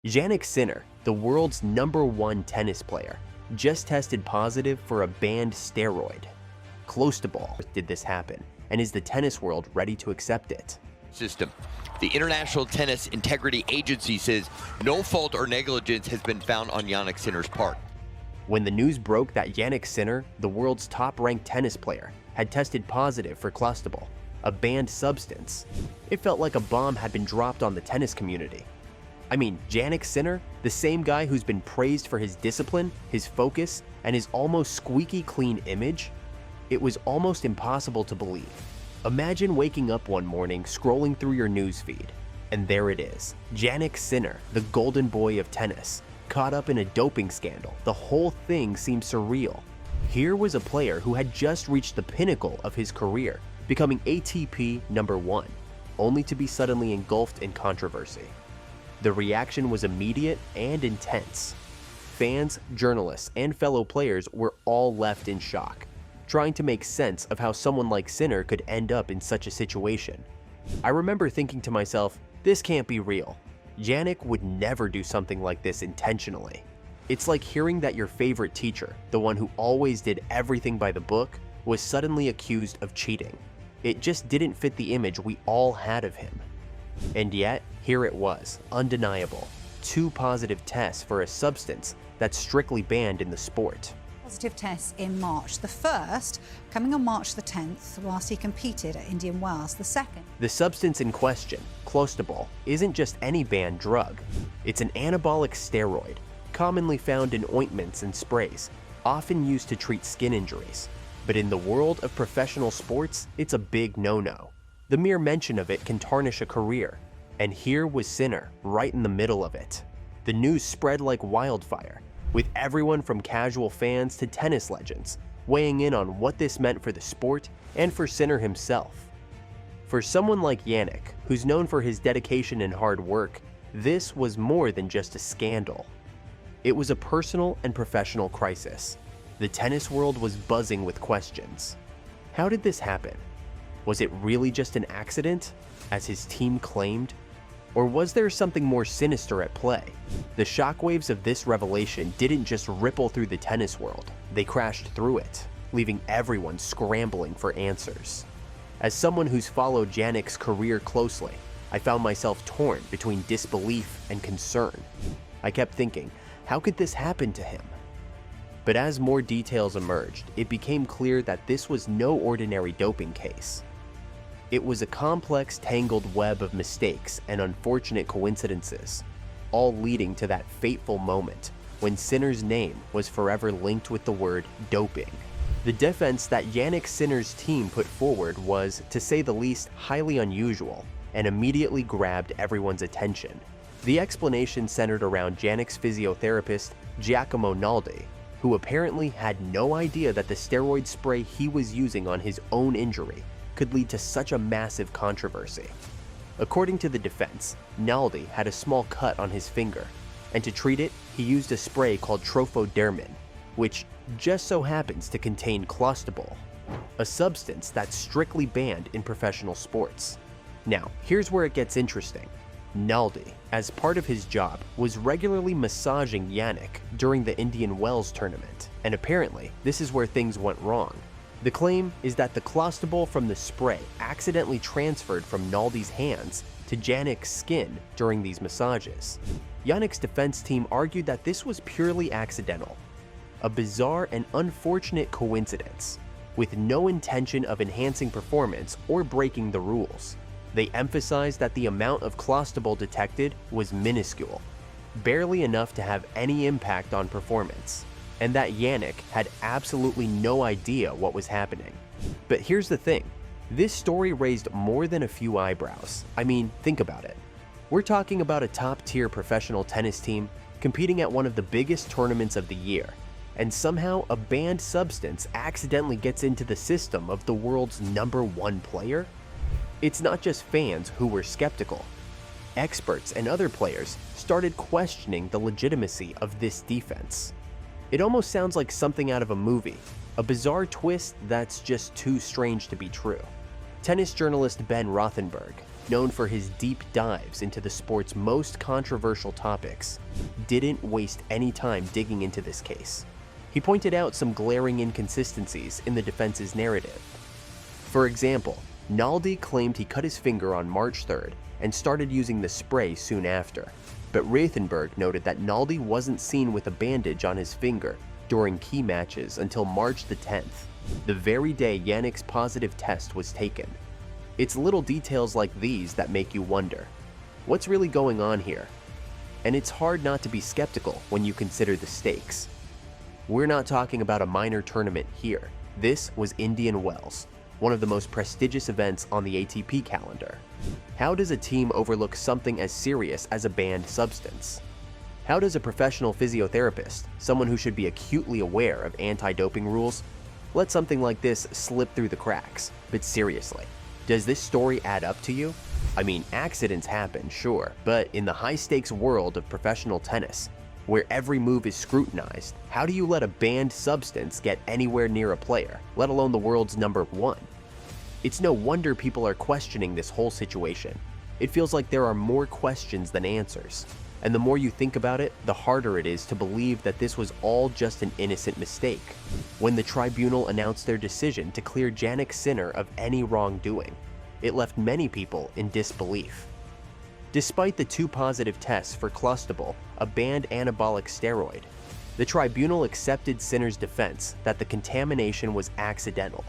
Jannik Sinner, the world's #1 tennis player, just tested positive for a banned steroid. Clostebol did this happen, and is the tennis world ready to accept it? System. The International Tennis Integrity Agency says no fault or negligence has been found on Jannik Sinner's part. When the news broke that Jannik Sinner, the world's top-ranked tennis player, had tested positive for clostebol, a banned substance, it felt like a bomb had been dropped on the tennis community. I mean, Jannik Sinner, the same guy who's been praised for his discipline, his focus, and his almost squeaky clean image? It was almost impossible to believe. Imagine waking up one morning, scrolling through your newsfeed, and there it is, Jannik Sinner, the golden boy of tennis, caught up in a doping scandal. The whole thing seemed surreal. Here was a player who had just reached the pinnacle of his career, becoming ATP #1, only to be suddenly engulfed in controversy. The reaction was immediate and intense. Fans, journalists, and fellow players were all left in shock, trying to make sense of how someone like Sinner could end up in such a situation. I remember thinking to myself, this can't be real. Jannik would never do something like this intentionally. It's like hearing that your favorite teacher, the one who always did everything by the book, was suddenly accused of cheating. It just didn't fit the image we all had of him. And yet, here it was, undeniable. 2 positive tests for a substance that's strictly banned in the sport. Positive tests in March. The first coming on March the 10th whilst he competed at Indian Wells. The second. The substance in question, clostebol, isn't just any banned drug. It's an anabolic steroid, commonly found in ointments and sprays, often used to treat skin injuries. But in the world of professional sports, it's a big no-no. The mere mention of it can tarnish a career. And here was Sinner, right in the middle of it. The news spread like wildfire, with everyone from casual fans to tennis legends weighing in on what this meant for the sport and for Sinner himself. For someone like Jannik, who's known for his dedication and hard work, this was more than just a scandal. It was a personal and professional crisis. The tennis world was buzzing with questions. How did this happen? Was it really just an accident, as his team claimed? Or was there something more sinister at play? The shockwaves of this revelation didn't just ripple through the tennis world, they crashed through it, leaving everyone scrambling for answers. As someone who's followed Jannik's career closely, I found myself torn between disbelief and concern. I kept thinking, how could this happen to him? But as more details emerged, it became clear that this was no ordinary doping case. It was a complex, tangled web of mistakes and unfortunate coincidences, all leading to that fateful moment when Sinner's name was forever linked with the word doping. The defense that Jannik Sinner's team put forward was, to say the least, highly unusual and immediately grabbed everyone's attention. The explanation centered around Jannik's physiotherapist, Giacomo Naldi, who apparently had no idea that the steroid spray he was using on his own injury could lead to such a massive controversy. According to the defense, Naldi had a small cut on his finger, and to treat it, he used a spray called tropodermin, which just so happens to contain clostebol, a substance that's strictly banned in professional sports. Now, here's where it gets interesting. Naldi, as part of his job, was regularly massaging Jannik during the Indian Wells tournament, and apparently, this is where things went wrong. The claim is that the clostebol from the spray accidentally transferred from Naldi's hands to Jannik's skin during these massages. Jannik's defense team argued that this was purely accidental, a bizarre and unfortunate coincidence, with no intention of enhancing performance or breaking the rules. They emphasized that the amount of clostebol detected was minuscule, barely enough to have any impact on performance, and that Jannik had absolutely no idea what was happening. But here's the thing, this story raised more than a few eyebrows. I mean, think about it. We're talking about a top-tier professional tennis team competing at one of the biggest tournaments of the year, and somehow a banned substance accidentally gets into the system of the world's #1 player? It's not just fans who were skeptical. Experts and other players started questioning the legitimacy of this defense. It almost sounds like something out of a movie, a bizarre twist that's just too strange to be true. Tennis journalist Ben Rothenberg, known for his deep dives into the sport's most controversial topics, didn't waste any time digging into this case. He pointed out some glaring inconsistencies in the defense's narrative. For example, Naldi claimed he cut his finger on March 3rd and started using the spray soon after, but Rathenberg noted that Naldi wasn't seen with a bandage on his finger during key matches until March the 10th, the very day Jannik's positive test was taken. It's little details like these that make you wonder, what's really going on here? And it's hard not to be skeptical when you consider the stakes. We're not talking about a minor tournament here. This was Indian Wells, one of the most prestigious events on the ATP calendar. How does a team overlook something as serious as a banned substance? How does a professional physiotherapist, someone who should be acutely aware of anti-doping rules, let something like this slip through the cracks? But seriously, does this story add up to you? I mean, accidents happen, sure, but in the high-stakes world of professional tennis, where every move is scrutinized, how do you let a banned substance get anywhere near a player, let alone the world's #1? It's no wonder people are questioning this whole situation. It feels like there are more questions than answers. And the more you think about it, the harder it is to believe that this was all just an innocent mistake. When the tribunal announced their decision to clear Jannik Sinner of any wrongdoing, it left many people in disbelief. Despite the 2 positive tests for clostebol, a banned anabolic steroid, the tribunal accepted Sinner's defense that the contamination was accidental.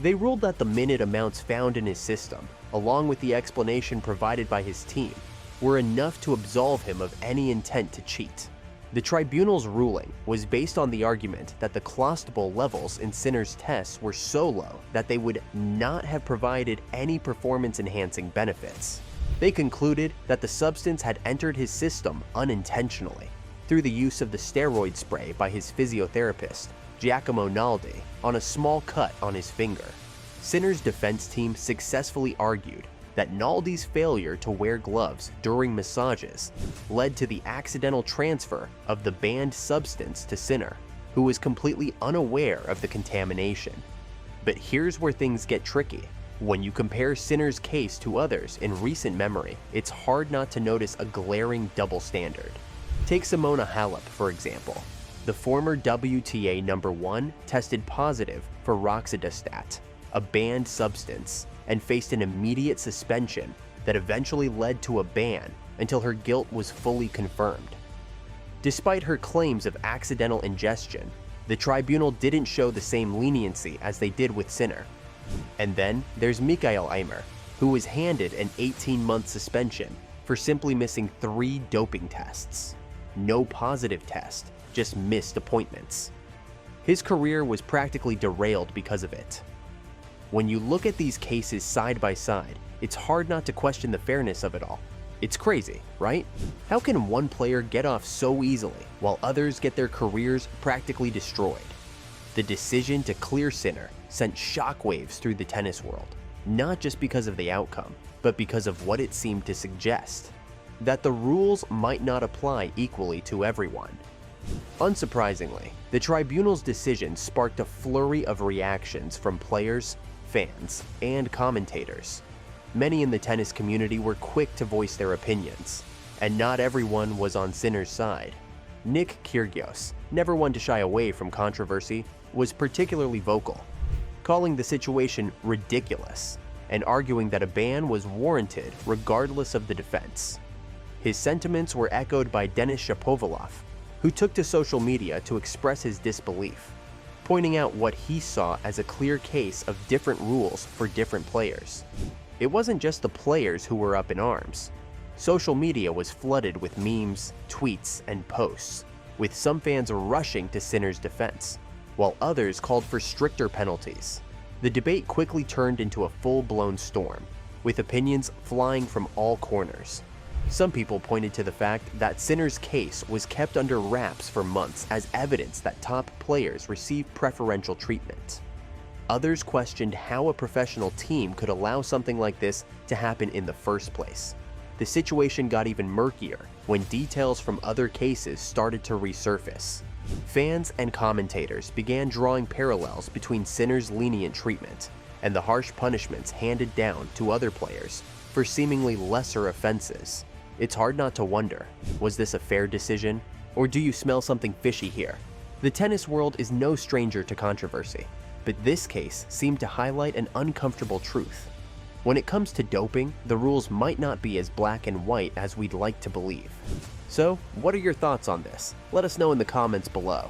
They ruled that the minute amounts found in his system, along with the explanation provided by his team, were enough to absolve him of any intent to cheat. The tribunal's ruling was based on the argument that the clostebol levels in Sinner's tests were so low that they would not have provided any performance-enhancing benefits. They concluded that the substance had entered his system unintentionally through the use of the steroid spray by his physiotherapist, Giacomo Naldi, on a small cut on his finger. Sinner's defense team successfully argued that Naldi's failure to wear gloves during massages led to the accidental transfer of the banned substance to Sinner, who was completely unaware of the contamination. But here's where things get tricky. When you compare Sinner's case to others in recent memory, it's hard not to notice a glaring double standard. Take Simona Halep, for example. The former WTA #1 tested positive for roxadustat, a banned substance, and faced an immediate suspension that eventually led to a ban until her guilt was fully confirmed. Despite her claims of accidental ingestion, the tribunal didn't show the same leniency as they did with Sinner. And then there's Mikael Ymer, who was handed an 18-month suspension for simply missing 3 doping tests. No positive test, just missed appointments. His career was practically derailed because of it. When you look at these cases side by side, it's hard not to question the fairness of it all. It's crazy, right? How can one player get off so easily while others get their careers practically destroyed? The decision to clear Sinner sent shockwaves through the tennis world, not just because of the outcome, but because of what it seemed to suggest: that the rules might not apply equally to everyone. Unsurprisingly, the tribunal's decision sparked a flurry of reactions from players, fans, and commentators. Many in the tennis community were quick to voice their opinions, and not everyone was on Sinner's side. Nick Kyrgios, never one to shy away from controversy, was particularly vocal, calling the situation ridiculous and arguing that a ban was warranted regardless of the defense. His sentiments were echoed by Denis Shapovalov, who took to social media to express his disbelief, pointing out what he saw as a clear case of different rules for different players. It wasn't just the players who were up in arms. Social media was flooded with memes, tweets, and posts, with some fans rushing to Sinner's defense, while others called for stricter penalties. The debate quickly turned into a full-blown storm, with opinions flying from all corners. Some people pointed to the fact that Sinner's case was kept under wraps for months as evidence that top players receive preferential treatment. Others questioned how a professional team could allow something like this to happen in the first place. The situation got even murkier when details from other cases started to resurface. Fans and commentators began drawing parallels between Sinner's lenient treatment and the harsh punishments handed down to other players for seemingly lesser offenses. It's hard not to wonder, was this a fair decision? Or do you smell something fishy here? The tennis world is no stranger to controversy, but this case seemed to highlight an uncomfortable truth. When it comes to doping, the rules might not be as black and white as we'd like to believe. So, what are your thoughts on this? Let us know in the comments below.